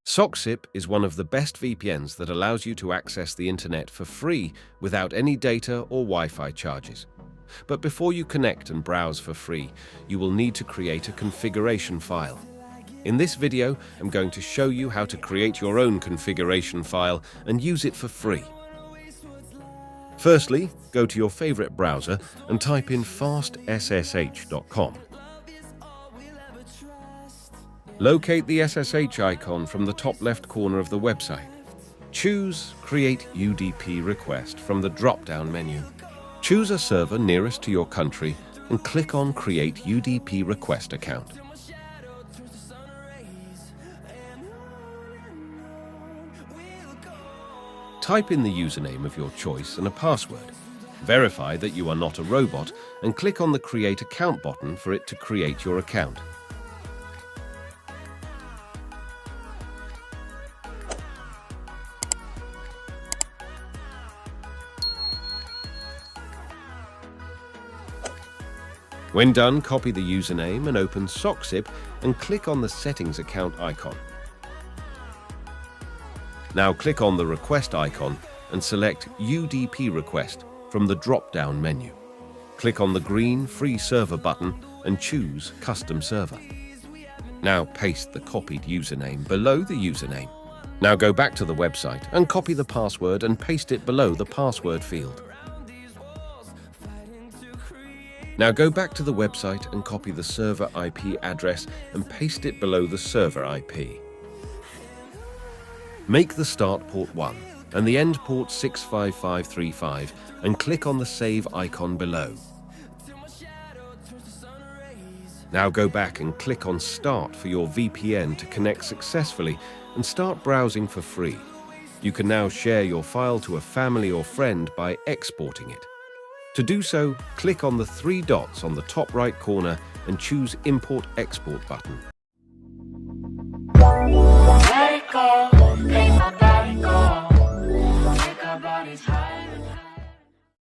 Socksip is one of the best VPNs that allows you to access the internet for free without any data or Wi-Fi charges. But before you connect and browse for free, you will need to create a configuration file. In this video, I'm going to show you how to create your own configuration file and use it for free. Firstly, go to your favorite browser and type in fastssh.com. Locate the SSH icon from the top left corner of the website. Choose Create UDP Request from the drop-down menu. Choose a server nearest to your country and click on Create UDP Request Account. Type in the username of your choice and a password. Verify that you are not a robot and click on the Create Account button for it to create your account. When done, copy the username and open Socksip and click on the Settings account icon. Now click on the Request icon and select UDP Request from the drop-down menu. Click on the green Free Server button and choose Custom Server. Now paste the copied username below the username. Now go back to the website and copy the password and paste it below the password field. Now go back to the website and copy the server IP address and paste it below the server IP. Make the start port 1 and the end port 65535 and click on the save icon below. Now go back and click on Start for your VPN to connect successfully and start browsing for free. You can now share your file to a family or friend by exporting it. To do so, click on the three dots on the top right corner and choose Import Export button.